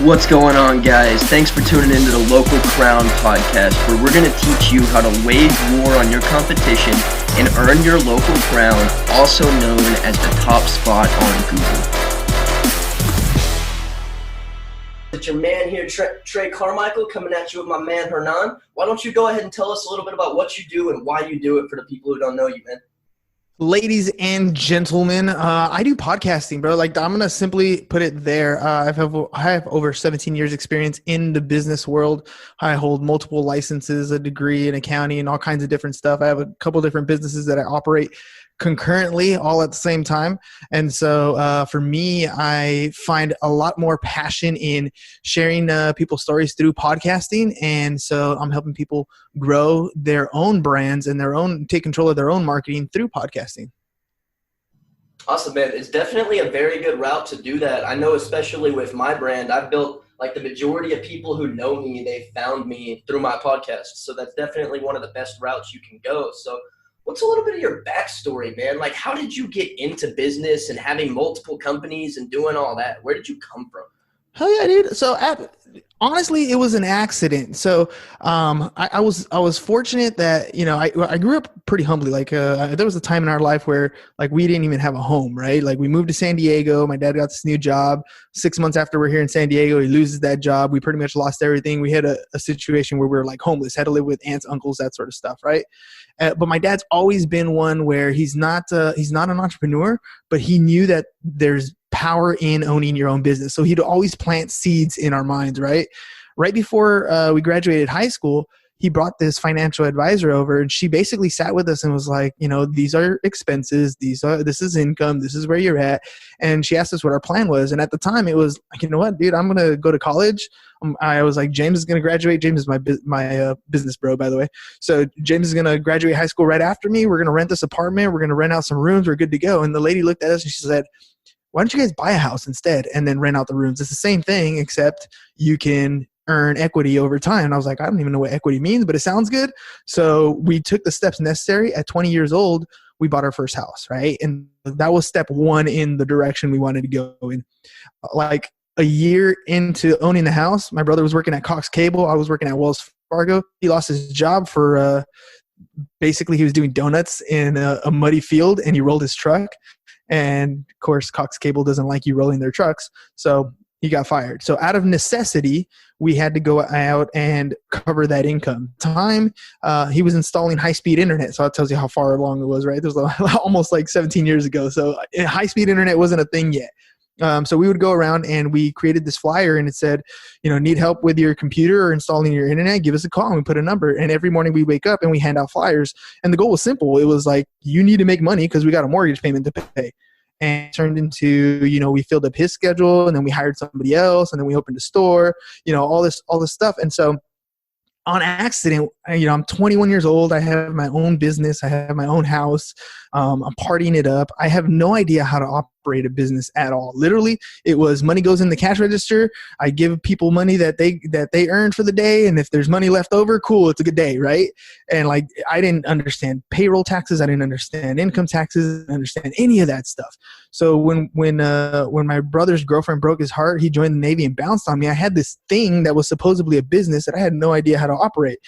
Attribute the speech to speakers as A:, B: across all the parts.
A: What's going on, guys? Thanks for tuning into the Local Crown podcast, where we're going to teach you how to wage war on your competition and earn your local crown, also known as the top spot on Google. It's your man here, Tray Carmichael, coming at you with my man, Hernan. Why don't you go ahead and tell us a little bit about what you do and why you do it for the people who don't know you, man?
B: Ladies and gentlemen, I do podcasting, bro. Like, I'm going to simply put it there. I have over 17 years experience in the business world. I hold multiple licenses, a degree in accounting, and all kinds of different stuff. I have a couple different businesses that I operate concurrently all at the same time. And so for me, I find a lot more passion in sharing people's stories through podcasting. And so I'm helping people grow their own brands and take control of their own marketing through podcasting.
A: Awesome, man. It's definitely a very good route to do that. I know, especially with my brand, I've built like the majority of people who know me, they found me through my podcast. So that's definitely one of the best routes you can go. So what's a little bit of your backstory, man? Like, how did you get into business and having multiple companies and doing all that? Where did you come from?
B: Hell yeah, dude. So honestly, it was an accident. So I was fortunate that, you know, I grew up pretty humbly. Like there was a time in our life where like we didn't even have a home, right? Like we moved to San Diego. My dad got this new job. 6 months after we're here in San Diego, he loses that job. We pretty much lost everything. We had a situation where we were like homeless, had to live with aunts, uncles, that sort of stuff, right? But my dad's always been one where he's not an entrepreneur, but he knew that there's power in owning your own business. So he'd always plant seeds in our minds, right? Right before we graduated high school, he brought this financial advisor over, and she basically sat with us and was like, you know, these are expenses, this is income, this is where you're at. And she asked us what our plan was. And at the time it was like, you know what, dude, I'm going to go to college. I was like, James is going to graduate. James is my business bro, by the way. So James is going to graduate high school right after me. We're going to rent this apartment. We're going to rent out some rooms. We're good to go. And the lady looked at us and she said, why don't you guys buy a house instead and then rent out the rooms? It's the same thing, except you can earn equity over time. And I was like, I don't even know what equity means, but it sounds good. So we took the steps necessary. At 20 years old, we bought our first house, right? And that was step one in the direction we wanted to go in. Like a year into owning the house, my brother was working at Cox Cable. I was working at Wells Fargo. He lost his job for basically he was doing donuts in a muddy field, and he rolled his truck. And of course, Cox Cable doesn't like you rolling their trucks. So he got fired. So out of necessity, we had to go out and cover that income. He was installing high-speed internet. So that tells you how far along it was, right? It was almost like 17 years ago. So high-speed internet wasn't a thing yet. So we would go around and we created this flyer, and it said, you know, need help with your computer or installing your internet, give us a call. And we put a number, and every morning we wake up and we hand out flyers. And the goal was simple. It was like, you need to make money because we got a mortgage payment to pay. And it turned into, you know, we filled up his schedule, and then we hired somebody else, and then we opened a store, you know, all this stuff. And so on accident, you know, I'm 21 years old. I have my own business. I have my own house. I'm partying it up. I have no idea how to operate a business at all. Literally, it was money goes in the cash register. I give people money that they earned for the day, and if there's money left over, cool, it's a good day, right? And like, I didn't understand payroll taxes. I didn't understand income taxes. I didn't understand any of that stuff. So when my brother's girlfriend broke his heart, he joined the Navy and bounced on me. I had this thing that was supposedly a business that I had no idea how to operate.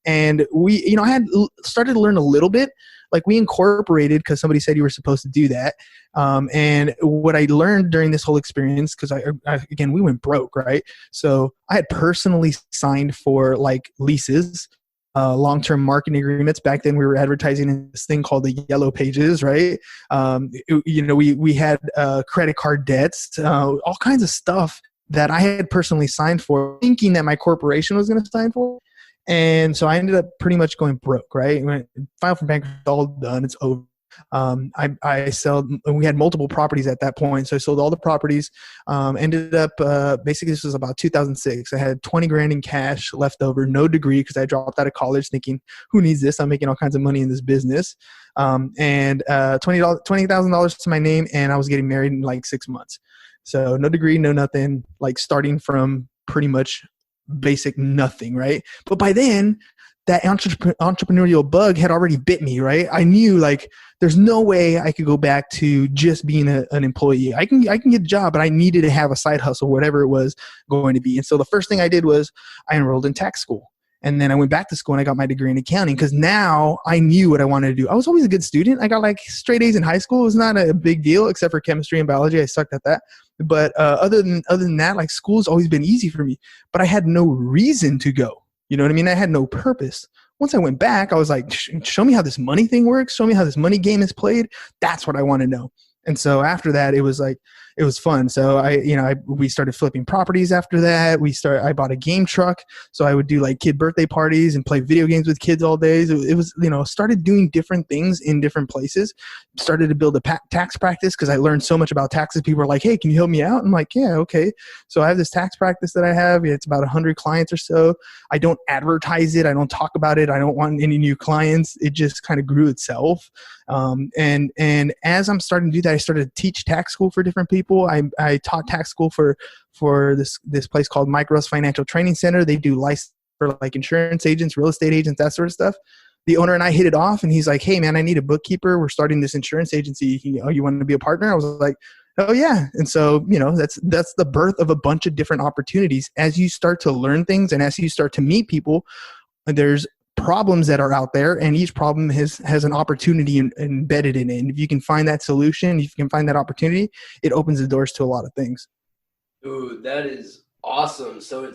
B: And we, you know, I had started to learn a little bit. Like, we incorporated because somebody said you were supposed to do that. And what I learned during this whole experience, because again, we went broke, right? So I had personally signed for like leases, long-term marketing agreements. Back then we were advertising in this thing called the Yellow Pages, right? You know, we had credit card debts, all kinds of stuff that I had personally signed for, thinking that my corporation was going to sign for. And so I ended up pretty much going broke, right? Filed for bankruptcy, all done, it's over. I sold, we had multiple properties at that point. So I sold all the properties, ended up, basically this was about 2006. I had 20 grand in cash left over, no degree, because I dropped out of college thinking, who needs this? I'm making all kinds of money in this business. And $20,000 to my name, and I was getting married in like 6 months. So no degree, no nothing, like starting from pretty much basic nothing, right? But by then, that entrepreneurial bug had already bit me, right? I knew like there's no way I could go back to just being an employee. I can get a job, but I needed to have a side hustle, whatever it was going to be. And so the first thing I did was I enrolled in tax school. And then I went back to school and I got my degree in accounting because now I knew what I wanted to do. I was always a good student. I got like straight A's in high school. It was not a big deal except for chemistry and biology. I sucked at that. But other than that, like school's always been easy for me. But I had no reason to go. You know what I mean? I had no purpose. Once I went back, I was like, show me how this money thing works. Show me how this money game is played. That's what I want to know. And so after that, it was like, it was fun. So we started flipping properties after that. I bought a game truck. So I would do like kid birthday parties and play video games with kids all day. It was, started doing different things in different places. Started to build a tax practice because I learned so much about taxes. People are like, hey, can you help me out? I'm like, yeah, okay. So I have this tax practice that I have. It's about 100 clients or so. I don't advertise it. I don't talk about it. I don't want any new clients. It just kind of grew itself. And as I'm starting to do that, I started to teach tax school for different people. I taught tax school for this place called Micros Financial Training Center. They do license for like insurance agents, real estate agents, that sort of stuff. The owner and I hit it off, and he's like, "Hey, man, I need a bookkeeper. We're starting this insurance agency. You want to be a partner?" I was like, "Oh yeah." And so that's the birth of a bunch of different opportunities. As you start to learn things, and as you start to meet people, there's problems that are out there, and each problem has an opportunity embedded in it. And if you can find that solution, if you can find that opportunity, it opens the doors to a lot of things.
A: Dude, that is awesome. So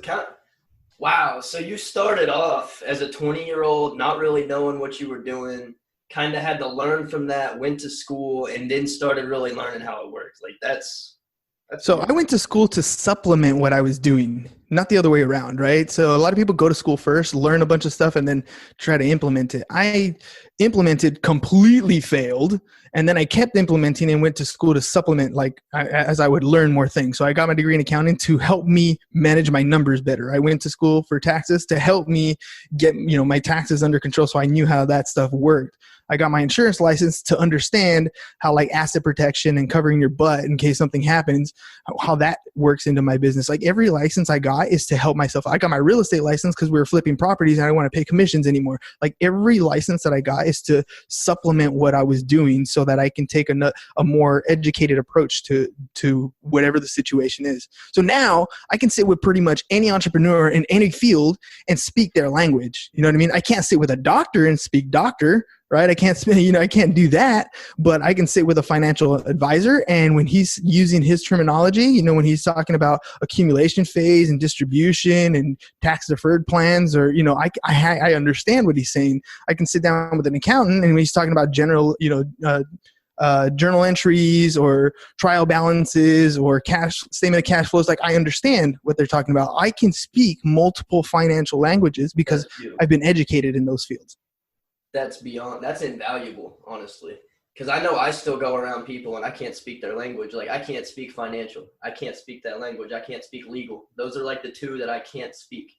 A: wow. So you started off as a 20-year-old, not really knowing what you were doing, kind of had to learn from that, went to school, and then started really learning how it works. Like that's
B: so I went to school to supplement what I was doing, not the other way around, right? So a lot of people go to school first, learn a bunch of stuff, and then try to implement it. I implemented, completely failed, and then I kept implementing and went to school to supplement as I would learn more things. So I got my degree in accounting to help me manage my numbers better. I went to school for taxes to help me get my taxes under control, so I knew how that stuff worked. I got my insurance license to understand how like asset protection and covering your butt in case something happens, how that works into my business. Like every license I got is to help myself. I got my real estate license because we were flipping properties and I don't want to pay commissions anymore. Like every license that I got is to supplement what I was doing so that I can take a more educated approach to whatever the situation is. So now I can sit with pretty much any entrepreneur in any field and speak their language. You know what I mean? I can't sit with a doctor and speak doctor, right? I can't do that, but I can sit with a financial advisor, and when he's using his terminology, when he's talking about accumulation phase and distribution and tax deferred plans, or I understand what he's saying. I can sit down with an accountant, and when he's talking about general, journal entries or trial balances or statement of cash flows, like I understand what they're talking about. I can speak multiple financial languages because I've been educated in those fields.
A: That's invaluable, honestly. Because I know I still go around people and I can't speak their language. Like I can't speak financial. I can't speak that language. I can't speak legal. Those are like the two that I can't speak.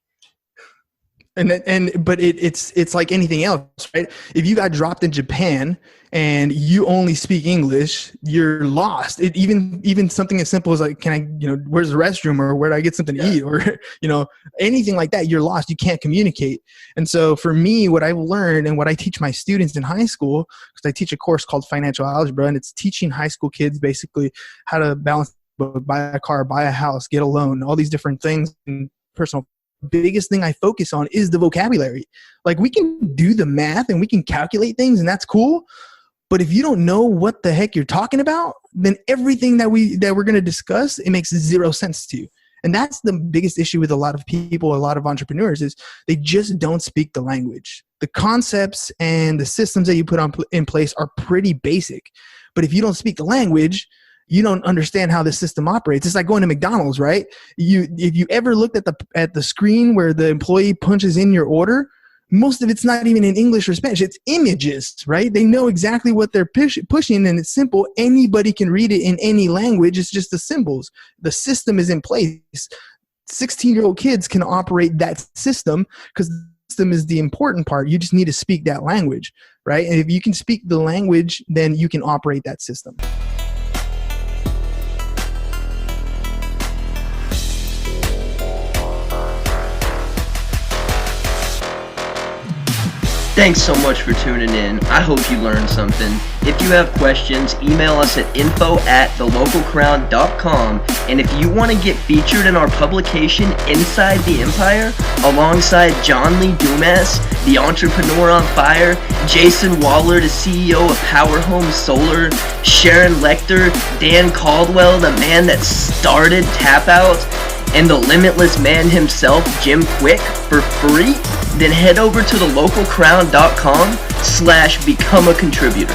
B: But it's like anything else, right? If you got dropped in Japan and you only speak English, you're lost. Even something as simple as like, can I, where's the restroom, or where do I get something to eat, or anything like that, you're lost. You can't communicate. And so for me, what I've learned and what I teach my students in high school, because I teach a course called Financial Algebra, and it's teaching high school kids basically how to balance, buy a car, buy a house, get a loan, all these different things in personal. Biggest thing I focus on is the vocabulary. Like we can do the math and we can calculate things, and that's cool. But if you don't know what the heck you're talking about, then everything that we're going to discuss, it makes zero sense to you. And that's the biggest issue with a lot of people, a lot of entrepreneurs, is they just don't speak the language. The concepts and the systems that you put in place are pretty basic. But if you don't speak the language, you don't understand how the system operates. It's like going to McDonald's, right? If you ever looked at the screen where the employee punches in your order, most of it's not even in English or Spanish. It's images, right? They know exactly what they're pushing, and it's simple. Anybody can read it in any language. It's just the symbols. The system is in place. 16-year-old kids can operate that system because the system is the important part. You just need to speak that language, right? And if you can speak the language, then you can operate that system.
C: Thanks so much for tuning in. I hope you learned something. If you have questions, email us at info@thelocalcrown.com. And if you want to get featured in our publication Inside the Empire, alongside John Lee Dumas, the entrepreneur on fire, Jayson Waller, the CEO of Power Home Solar, Sharon Lechter, Dan Caldwell, the man that started Tap Out, and the limitless man himself, Jim Kwik, for free, then head over to thelocalcrown.com/become a contributor.